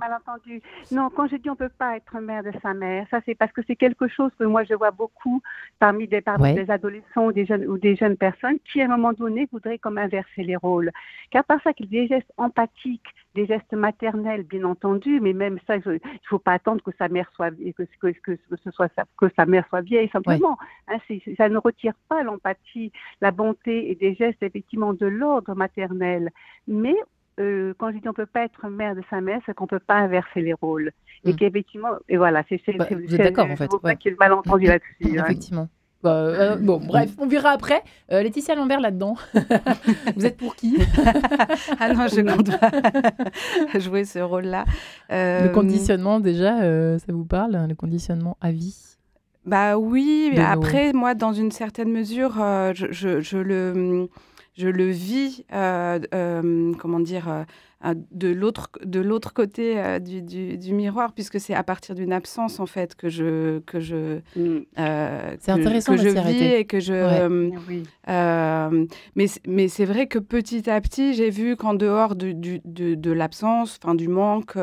Non, quand je dis on ne peut pas être mère de sa mère, ça c'est parce que c'est quelque chose que moi je vois beaucoup parmi des adolescents ou des jeunes personnes qui à un moment donné voudraient comme inverser les rôles. Car par ça qu'il y a des gestes empathiques, des gestes maternels bien entendu, mais même ça, il ne faut pas attendre que sa mère soit que sa mère soit vieille simplement. Hein, ça ne retire pas l'empathie, la bonté et des gestes effectivement de l'ordre maternel. Mais quand je dis on ne peut pas être mère de sa mère, c'est qu'on ne peut pas inverser les rôles. Et qu'effectivement, et voilà, c'est vous êtes d'accord en fait. Pas qu'il y ait le malentendu là-dessus. Effectivement. Bon, bref, on verra après. Laetitia Lambert là-dedans. Vous êtes pour qui? Ah non, je compte pas jouer ce rôle-là. Le conditionnement, déjà, ça vous parle? Le conditionnement à vie? Bah oui, mais après, moi, dans une certaine mesure, je le vis, comment dire, de l'autre côté du miroir, puisque c'est à partir d'une absence en fait que je c'est intéressant que je vis et que mais c'est vrai que petit à petit j'ai vu qu'en dehors de l'absence, enfin du manque,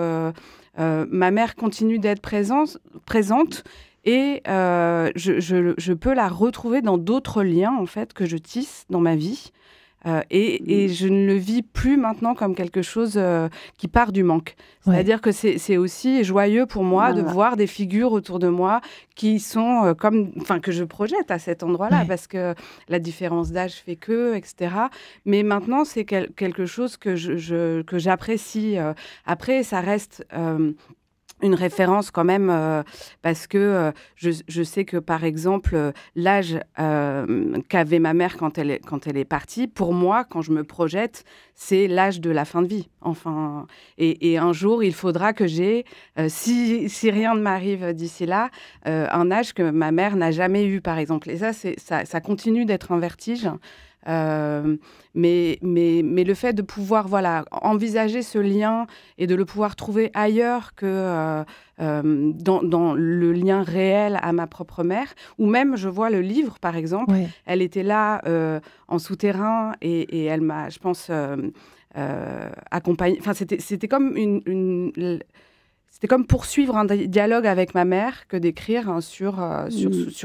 ma mère continue d'être présente. Et je peux la retrouver dans d'autres liens en fait que je tisse dans ma vie. Et je ne le vis plus maintenant comme quelque chose qui part du manque. C'est-à-dire que c'est aussi joyeux pour moi de voir des figures autour de moi qui sont que je projette à cet endroit-là, parce que la différence d'âge fait que, etc. Mais maintenant, c'est quelque chose que j'apprécie. Après, ça reste... une référence quand même, parce que je sais que, par exemple, l'âge qu'avait ma mère quand elle est partie, pour moi, quand je me projette, c'est l'âge de la fin de vie. Enfin, et un jour, il faudra que j'ai, si rien ne m'arrive d'ici là, un âge que ma mère n'a jamais eu, par exemple. Et ça continue d'être un vertige. Mais le fait de pouvoir envisager ce lien et de le pouvoir trouver ailleurs que dans le lien réel à ma propre mère, ou même je vois le livre par exemple, elle était là en souterrain et elle m'a, je pense, accompagnée. Enfin, c'était comme c'était comme poursuivre un dialogue avec ma mère que d'écrire sur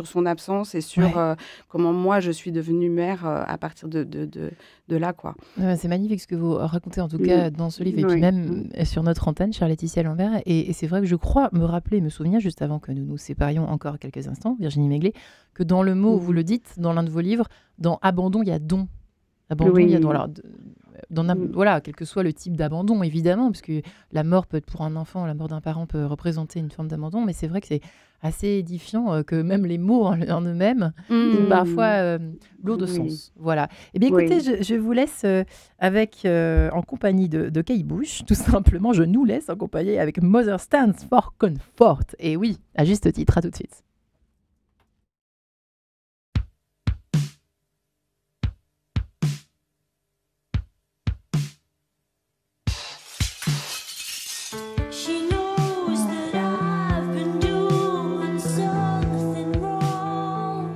son absence et sur comment moi je suis devenue mère à partir de là, quoi. C'est magnifique ce que vous racontez en tout cas dans ce livre et puis même sur notre antenne, chère Laetitia Lambert. Et c'est vrai que je crois me souvenir, juste avant que nous nous séparions encore quelques instants, Virginie Méglet, que dans le mot, vous le dites, dans l'un de vos livres, dans abandon, il y a don. Abandon, il y a don. Alors, voilà, quel que soit le type d'abandon, évidemment, parce que la mort peut être pour un enfant, la mort d'un parent peut représenter une forme d'abandon, mais c'est vrai que c'est assez édifiant que même les mots en eux-mêmes sont parfois lourds de sens. Voilà. Eh bien, écoutez, je vous laisse en compagnie de Kate Bush, tout simplement. Je nous laisse en compagnie avec Mother Stands for Comfort. Et oui, à juste titre, à tout de suite. She knows that I've been doing something wrong.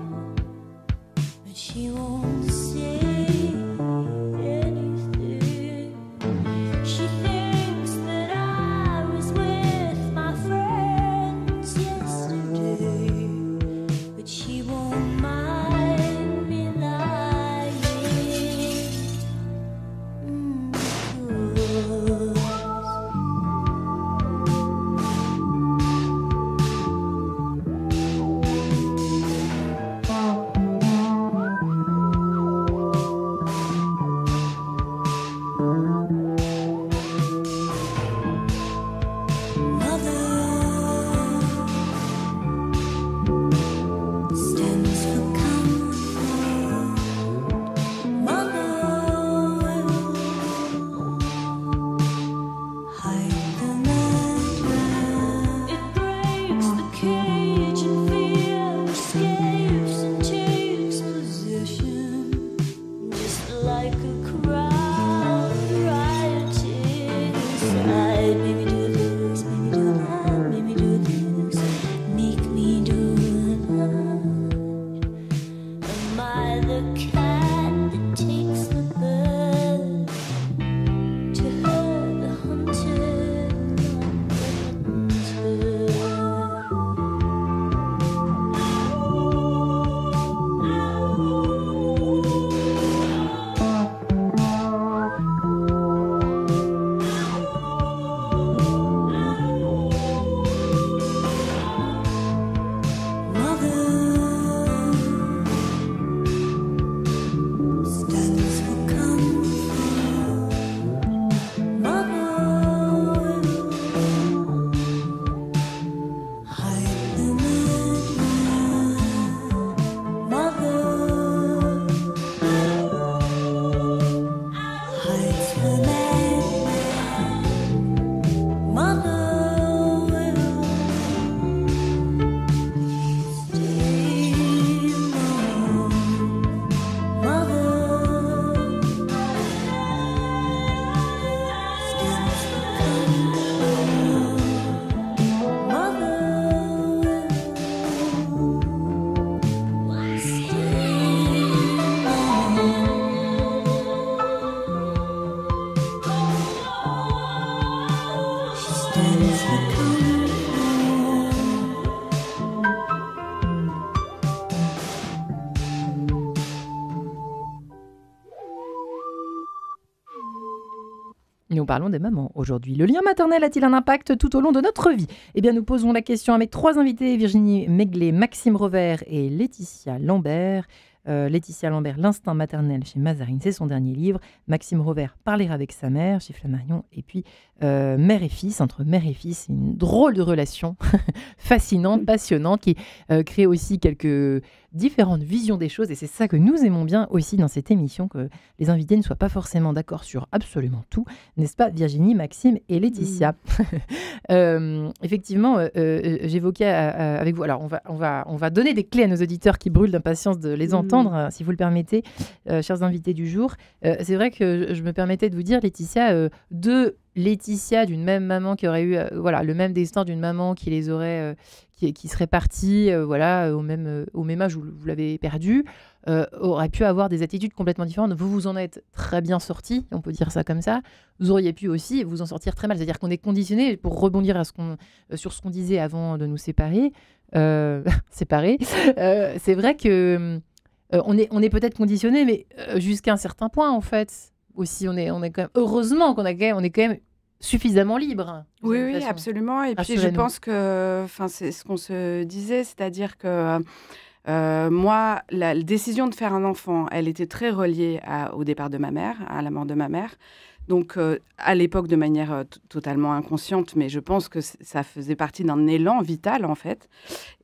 Nous parlons des mamans aujourd'hui. Le lien maternel a-t-il un impact tout au long de notre vie ? Eh bien, nous posons la question avec 3 invités, Virginie Meglet, Maxime Rovert et Laetitia Lambert. Laetitia Lambert, L'instinct maternel chez Mazarine, c'est son dernier livre. Maxime Rovert, Parler avec sa mère chez Flammarion. Et puis, mère et fils, entre mère et fils, c'est une drôle de relation fascinante, passionnante, qui crée aussi quelques différentes visions des choses. Et c'est ça que nous aimons bien aussi dans cette émission, que les invités ne soient pas forcément d'accord sur absolument tout. N'est-ce pas, Virginie, Maxime et Laetitia ? Effectivement, j'évoquais avec vous, alors on va donner des clés à nos auditeurs qui brûlent d'impatience de les entendre, si vous le permettez, chers invités du jour. C'est vrai que je me permettais de vous dire, Laetitia, Laetitia d'une même maman qui aurait eu le même destin d'une maman qui les aurait qui serait partie au même âge où vous l'avez perdu, aurait pu avoir des attitudes complètement différentes. Vous en êtes très bien sortis, on peut dire ça comme ça. Vous auriez pu aussi vous en sortir très mal, c'est-à-dire qu'on est conditionné, pour rebondir sur ce qu'on disait avant de nous séparer, c'est vrai que on est peut-être conditionné, mais jusqu'à un certain point en fait. Aussi, on est quand même, heureusement on est quand même suffisamment libre. Oui, absolument. Et puis je pense que, c'est ce qu'on se disait, c'est-à-dire que moi, la décision de faire un enfant, elle était très reliée au départ de ma mère, à la mort de ma mère. Donc, à l'époque, de manière totalement inconsciente, mais je pense que ça faisait partie d'un élan vital, en fait.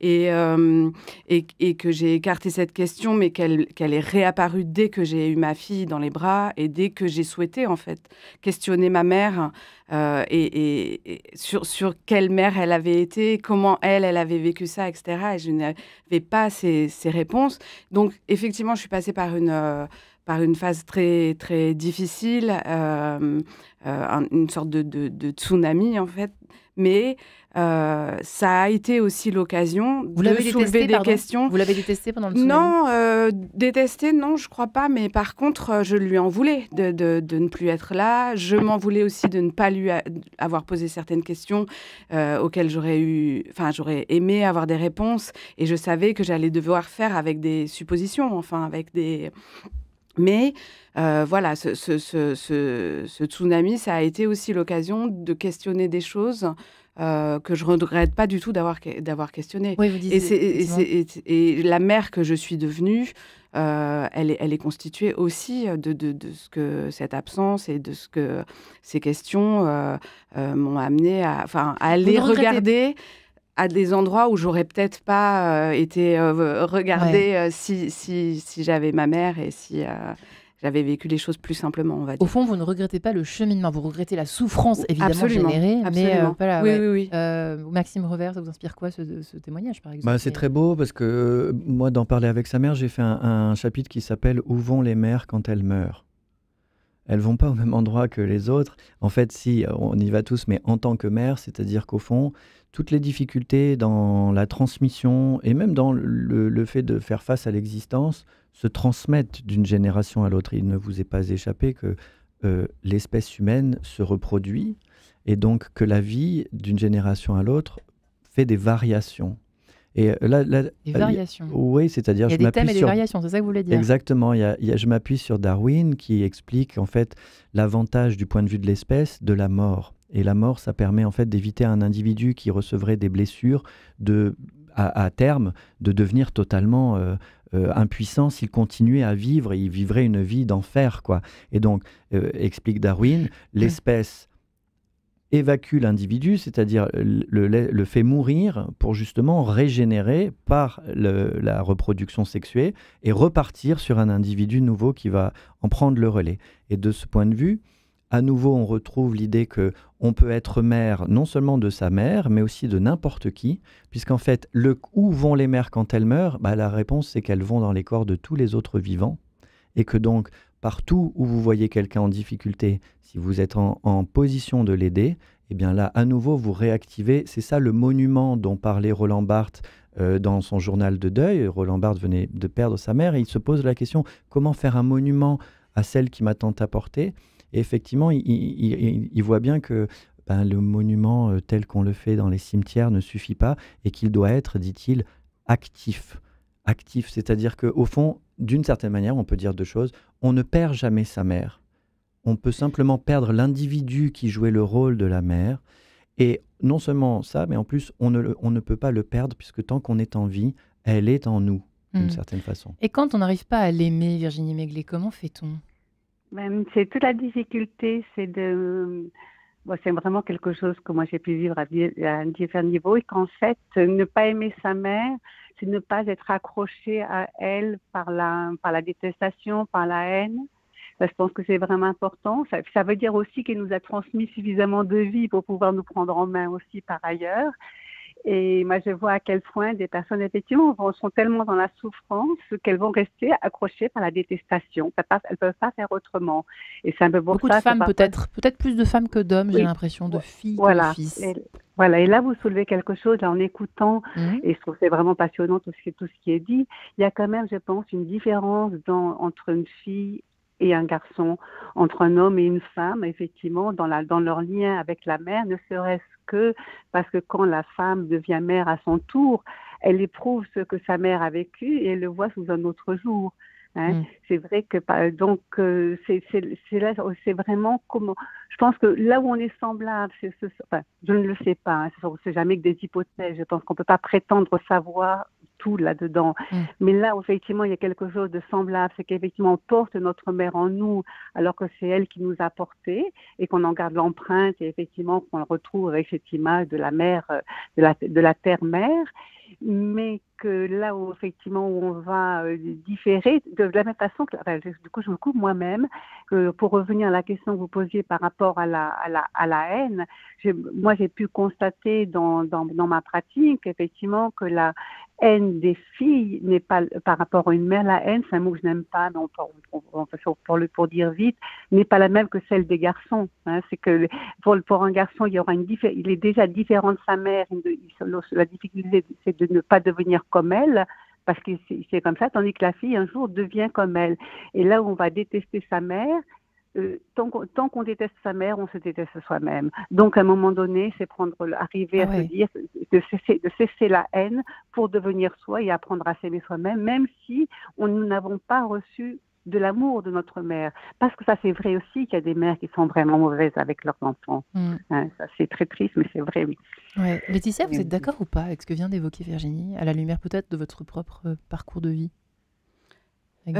Et que j'ai écarté cette question, mais qu'elle est réapparue dès que j'ai eu ma fille dans les bras et dès que j'ai souhaité, en fait, questionner ma mère et sur quelle mère elle avait été, comment elle avait vécu ça, etc. Et je n'avais pas ces réponses. Donc, effectivement, je suis passée par une phase très, très difficile, une sorte de tsunami, en fait. Mais ça a été aussi l'occasion de soulever des questions. Vous l'avez détesté pendant le tsunami ? Non, détesté, non, je crois pas. Mais par contre, je lui en voulais de ne plus être là. Je m'en voulais aussi de ne pas lui avoir posé certaines questions auxquelles j'aurais aimé avoir des réponses. Et je savais que j'allais devoir faire avec des suppositions, avec des... Mais ce tsunami, ça a été aussi l'occasion de questionner des choses que je ne regrette pas du tout d'avoir questionné. Oui, vous disiez, et la mère que je suis devenue, elle est constituée aussi de ce que cette absence et de ce que ces questions m'ont amené à aller regarder à des endroits où j'aurais peut-être pas été regardée si j'avais ma mère et si j'avais vécu les choses plus simplement, on va dire. Au fond, vous ne regrettez pas le cheminement, vous regrettez la souffrance évidemment générée. Absolument. Mais oui. Maxime Rovert, ça vous inspire quoi ce témoignage par exemple ? C'est très beau parce que moi, d'en parler avec sa mère, j'ai fait un chapitre qui s'appelle « Où vont les mères quand elles meurent ?» Elles vont pas au même endroit que les autres. En fait, si, on y va tous, mais en tant que mère, c'est-à-dire qu'au fond, toutes les difficultés dans la transmission et même dans le fait de faire face à l'existence se transmettent d'une génération à l'autre. Il ne vous est pas échappé que l'espèce humaine se reproduit et donc que la vie d'une génération à l'autre fait des variations. Et des variations. Oui, c'est-à-dire il y a des thèmes et des variations, c'est ça que vous voulez dire ? Exactement. Je m'appuie sur Darwin qui explique en fait l'avantage du point de vue de l'espèce de la mort. Et la mort, ça permet en fait d'éviter à un individu qui recevrait des blessures à terme de devenir totalement impuissant s'il continuait à vivre. Il vivrait une vie d'enfer, quoi. Et donc, explique Darwin, l'espèce évacue l'individu, c'est-à-dire le fait mourir pour justement régénérer par la reproduction sexuée et repartir sur un individu nouveau qui va en prendre le relais. Et de ce point de vue, à nouveau, on retrouve l'idée qu'on peut être mère non seulement de sa mère, mais aussi de n'importe qui, puisqu'en fait, où vont les mères quand elles meurent ? La réponse, c'est qu'elles vont dans les corps de tous les autres vivants, et que donc, partout où vous voyez quelqu'un en difficulté, si vous êtes en position de l'aider, eh bien là, à nouveau, vous réactivez. C'est ça le monument dont parlait Roland Barthes dans son journal de deuil. Roland Barthes venait de perdre sa mère, et il se pose la question, comment faire un monument à celle qui m'a tant apporté ? Et effectivement, il voit bien que le monument tel qu'on le fait dans les cimetières ne suffit pas et qu'il doit être, dit-il, actif. Actif, c'est-à-dire qu'au fond, d'une certaine manière, on peut dire deux choses. On ne perd jamais sa mère. on peut simplement perdre l'individu qui jouait le rôle de la mère. Et non seulement ça, mais en plus, on ne peut pas le perdre, puisque tant qu'on est en vie, elle est en nous, d'une certaine façon. Et quand on n'arrive pas à l'aimer, Virginie Megler, comment fait-on ? C'est toute la difficulté, c'est vraiment quelque chose que moi j'ai pu vivre à différents niveaux, et qu'en fait, ne pas aimer sa mère, c'est ne pas être accroché à elle par la détestation, par la haine. Ça, je pense que c'est vraiment important. Ça veut dire aussi qu'elle nous a transmis suffisamment de vie pour pouvoir nous prendre en main aussi par ailleurs. Et moi, je vois à quel point des personnes, effectivement, sont tellement dans la souffrance qu'elles vont rester accrochées par la détestation. Elles ne peuvent pas faire autrement. Et c'est un peu pour beaucoup ça de femmes, peut-être plus de femmes que d'hommes, j'ai l'impression, de filles que de fils. Et là, vous soulevez quelque chose en écoutant, et je trouve que c'est vraiment passionnant tout ce qui est dit. Il y a quand même, je pense, une différence entre une fille et un garçon, entre un homme et une femme, effectivement, dans leur lien avec la mère, ne serait-ce que parce que quand la femme devient mère à son tour, elle éprouve ce que sa mère a vécu et elle le voit sous un autre jour. C'est vrai que c'est vraiment comment. Je pense que là où on est semblable, je ne le sais pas. C'est jamais que des hypothèses. Je pense qu'on peut pas prétendre savoir tout là-dedans. Mais là, effectivement, il y a quelque chose de semblable. C'est qu'effectivement, on porte notre mère en nous, alors que c'est elle qui nous a portés, et qu'on en garde l'empreinte, et effectivement, qu'on le retrouve avec cette image de la mère, de la terre-mère. Mais que là où effectivement où on va différer de la même façon que du coup je me coupe moi-même pour revenir à la question que vous posiez par rapport à la haine. Moi j'ai pu constater dans ma pratique effectivement que la haine des filles n'est pas par rapport à une mère. La haine, c'est un mot que je n'aime pas, mais pour dire vite, n'est pas la même que celle des garçons. C'est que pour un garçon, il est déjà différent de sa mère. La difficulté, c'est de ne pas devenir comme elle, parce que c'est comme ça, tandis que la fille, un jour, devient comme elle. Et là où on va détester sa mère, tant qu'on déteste sa mère, on se déteste soi-même. Donc, à un moment donné, c'est arriver à se dire, de cesser la haine pour devenir soi et apprendre à s'aimer soi-même, même si nous n'avons pas reçu de l'amour de notre mère. Parce que ça, c'est vrai aussi qu'il y a des mères qui sont vraiment mauvaises avec leurs enfants. Ça, c'est très triste, mais c'est vrai, oui. Ouais. Laetitia, vous êtes d'accord ou pas avec ce que vient d'évoquer Virginie, à la lumière peut-être de votre propre parcours de vie ? Oui.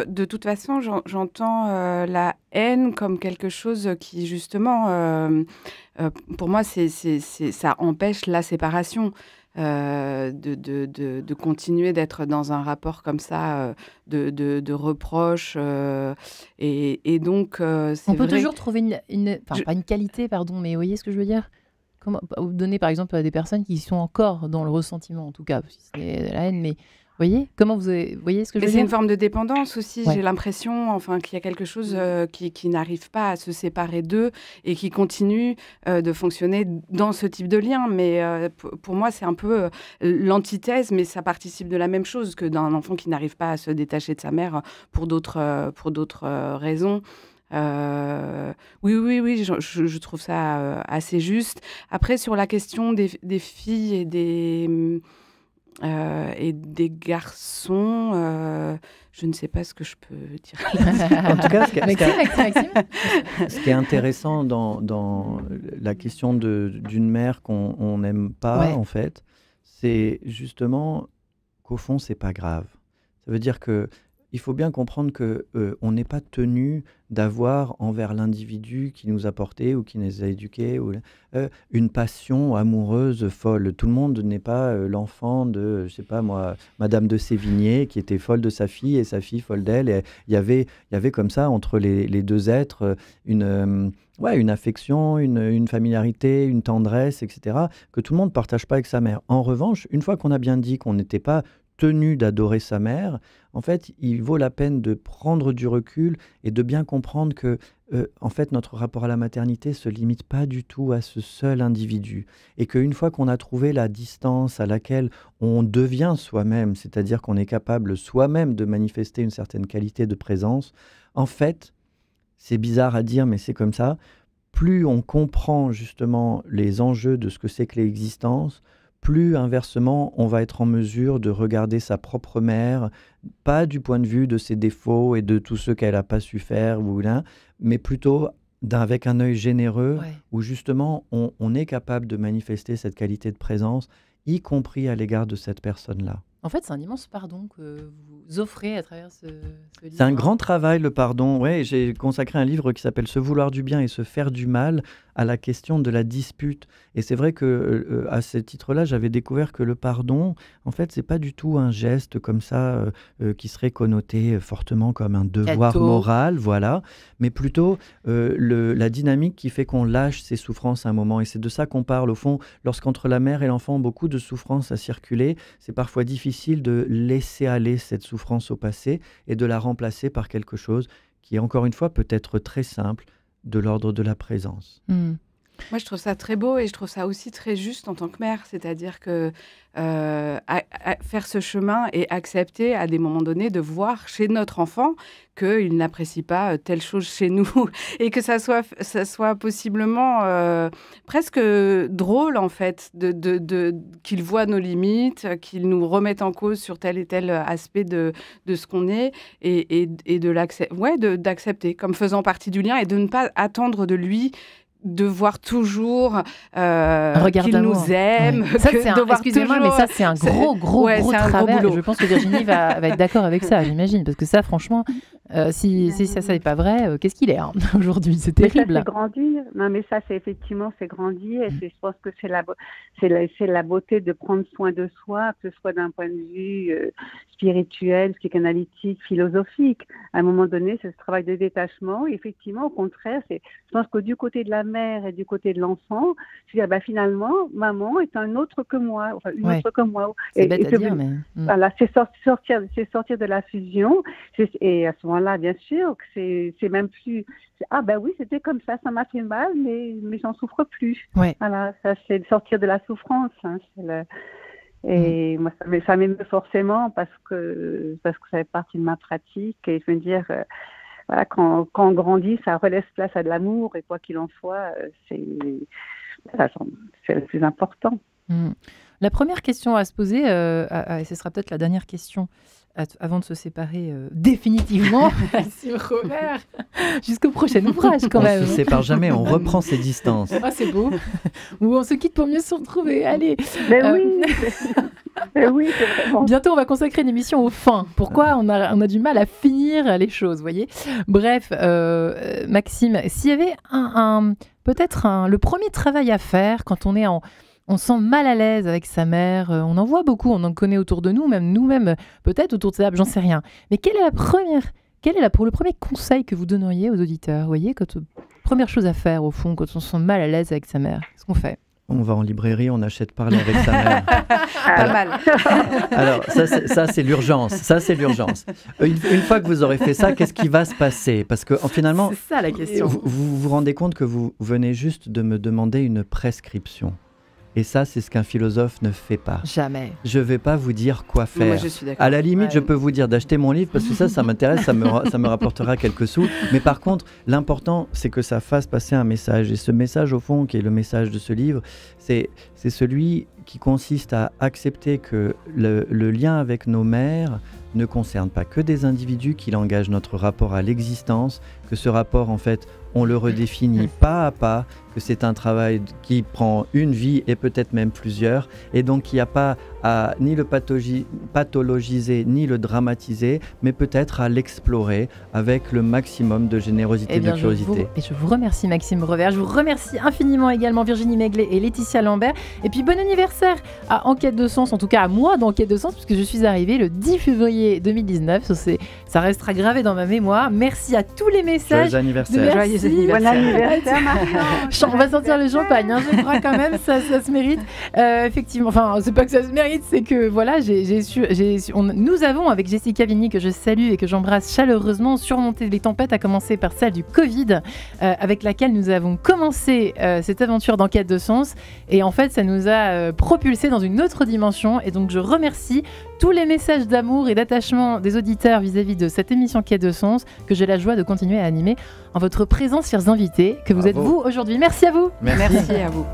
De toute façon, j'entends la haine comme quelque chose qui, justement, pour moi, ça empêche la séparation. De continuer d'être dans un rapport comme ça, de reproches. Et donc, on peut toujours trouver pas une qualité, pardon, mais vous voyez ce que je veux dire ? Comment vous donner, par exemple, à des personnes qui sont encore dans le ressentiment, en tout cas, si c'est la haine, mais... Voyez ce que je veux dire ? C'est une forme de dépendance aussi. J'ai l'impression, qu'il y a quelque chose qui n'arrive pas à se séparer d'eux et qui continue de fonctionner dans ce type de lien. Mais pour moi, c'est un peu l'antithèse, mais ça participe de la même chose que d'un enfant qui n'arrive pas à se détacher de sa mère pour d'autres raisons. Oui, je trouve ça assez juste. Après, sur la question des filles et des garçons, je ne sais pas ce que je peux dire. En tout cas, ce qui est intéressant dans la question d'une mère qu'on n'aime pas, en fait, c'est justement qu'au fond, c'est pas grave. Ça veut dire que il faut bien comprendre qu'on n'est pas tenu d'avoir envers l'individu qui nous a portés ou qui nous a éduqués une passion amoureuse folle. Tout le monde n'est pas l'enfant de, je sais pas moi, Madame de Sévigné qui était folle de sa fille et sa fille folle d'elle. Et il y avait comme ça entre les deux êtres une affection, une familiarité, une tendresse, etc. que tout le monde ne partage pas avec sa mère. En revanche, une fois qu'on a bien dit qu'on n'était pas tenu d'adorer sa mère, en fait, il vaut la peine de prendre du recul et de bien comprendre que, en fait, notre rapport à la maternité ne se limite pas du tout à ce seul individu. Et qu'une fois qu'on a trouvé la distance à laquelle on devient soi-même, c'est-à-dire qu'on est capable soi-même de manifester une certaine qualité de présence, en fait, c'est bizarre à dire, mais c'est comme ça, plus on comprend justement les enjeux de ce que c'est que l'existence, plus inversement, on va être en mesure de regarder sa propre mère, pas du point de vue de ses défauts et de tout ce qu'elle n'a pas su faire, mais plutôt avec un œil généreux, où justement on est capable de manifester cette qualité de présence, y compris à l'égard de cette personne-là. En fait, c'est un immense pardon que vous offrez à travers ce livre. C'est un grand travail, le pardon. Ouais, j'ai consacré un livre qui s'appelle « Se vouloir du bien et se faire du mal » à la question de la dispute. Et c'est vrai que à ce titre-là, j'avais découvert que le pardon, en fait, c'est pas du tout un geste comme ça qui serait connoté fortement comme un devoir moral, voilà, mais plutôt la dynamique qui fait qu'on lâche ses souffrances à un moment. Et c'est de ça qu'on parle au fond. Lorsqu'entre la mère et l'enfant, beaucoup de souffrances à circuler, c'est parfois difficile de laisser aller cette souffrance au passé et de la remplacer par quelque chose qui, encore une fois, peut être très simple, de l'ordre de la présence. Moi, je trouve ça très beau et je trouve ça aussi très juste en tant que mère. C'est-à-dire que faire ce chemin et accepter à des moments donnés de voir chez notre enfant qu'il n'apprécie pas telle chose chez nous et que ça soit possiblement presque drôle, en fait, qu'il voit nos limites, qu'il nous remette en cause sur tel et tel aspect de ce qu'on est et d'accepter comme faisant partie du lien et de ne pas attendre de lui de voir toujours qu'il nous aime. Ouais. Excusez-moi, mais ça, c'est un gros travail. Je pense que Virginie va être d'accord avec ça, j'imagine. Parce que ça, franchement, si ça n'est pas vrai, qu'est-ce qu'il est aujourd'hui? C'est terrible. Mais ça, c'est grandir. Non, mais ça, c'est effectivement, c'est grandir. Et je pense que c'est la beauté de prendre soin de soi, que ce soit d'un point de vue spirituel, psychanalytique, philosophique. À un moment donné, c'est ce travail de détachement. Et effectivement, au contraire, je pense que du côté de la mère et du côté de l'enfant, je veux dire, finalement, maman est un autre que moi, enfin une autre que moi. C'est bête à dire, mais... Voilà, c'est sortir de la fusion. Et à ce moment-là, bien sûr, que c'est même plus... oui, c'était comme ça m'a fait mal, mais j'en souffre plus. Ouais. Voilà, ça, c'est sortir de la souffrance. Et moi, ça m'émeut forcément parce que ça fait partie de ma pratique. Et je veux dire... Voilà, quand on grandit, ça relaisse place à de l'amour et quoi qu'il en soit, c'est le plus important. La première question à se poser, et ce sera peut-être la dernière question avant de se séparer définitivement, jusqu'au prochain ouvrage quand même. On ne se sépare jamais, on reprend ses distances. Ah, c'est beau. Ou on se quitte pour mieux se retrouver. Allez. Oui, c'est vraiment. Bientôt, on va consacrer une émission aux fins. Pourquoi on a du mal à finir les choses, vous voyez. Bref, Maxime, s'il y avait peut-être le premier travail à faire quand on se sent mal à l'aise avec sa mère, on en voit beaucoup, on en connaît autour de nous, même nous-mêmes, peut-être autour de cette table, j'en sais rien. Mais quel est le premier conseil que vous donneriez aux auditeurs? Vous voyez, première chose à faire, au fond, quand on se sent mal à l'aise avec sa mère, qu'est-ce qu'on fait? On va en librairie, on achète Parler avec sa mère. Pas mal. Alors, ça, c'est l'urgence. Une fois que vous aurez fait ça, qu'est-ce qui va se passer? Parce que finalement, c'est ça la question. Vous vous rendez compte que vous venez juste de me demander une prescription. Et ça, c'est ce qu'un philosophe ne fait pas. Jamais. Je ne vais pas vous dire quoi faire. Moi, je suis d'accord. À la limite, je peux vous dire d'acheter mon livre parce que ça m'intéresse, ça me rapportera quelques sous. Mais par contre, l'important, c'est que ça fasse passer un message. Et ce message, au fond, qui est le message de ce livre, c'est celui qui consiste à accepter que le lien avec nos mères ne concerne pas que des individus, qu'il engage notre rapport à l'existence, que ce rapport, en fait, on le redéfinit pas à pas, que c'est un travail qui prend une vie et peut-être même plusieurs, et donc il n'y a pas à ni le pathologiser ni le dramatiser, mais peut-être à l'explorer avec le maximum de générosité et de curiosité. Je vous remercie Maxime Revers, je vous remercie infiniment également Virginie Meglet et Laetitia Lambert, et puis bon anniversaire à Enquête de Sens, en tout cas à moi d'Enquête de Sens, puisque je suis arrivée le 10 février 2019, ça restera gravé dans ma mémoire. Merci à tous les messages. Joyeux anniversaire. Bon anniversaire, Marion. On va sortir le champagne, je crois quand même, ça se mérite. Effectivement, enfin, c'est pas que ça se mérite, c'est que voilà, nous avons, avec Jessica Vigny, que je salue et que j'embrasse chaleureusement, surmonté les tempêtes, à commencer par celle du Covid, avec laquelle nous avons commencé cette aventure d'Enquête de Sens. Et en fait, ça nous a propulsés dans une autre dimension. Et donc, je remercie tous les messages d'amour et d'attachement des auditeurs vis-à-vis de cette émission Quête de Sens, que j'ai la joie de continuer à animer en votre présence, chers invités, que vous êtes vous aujourd'hui. Merci à vous. Merci à vous.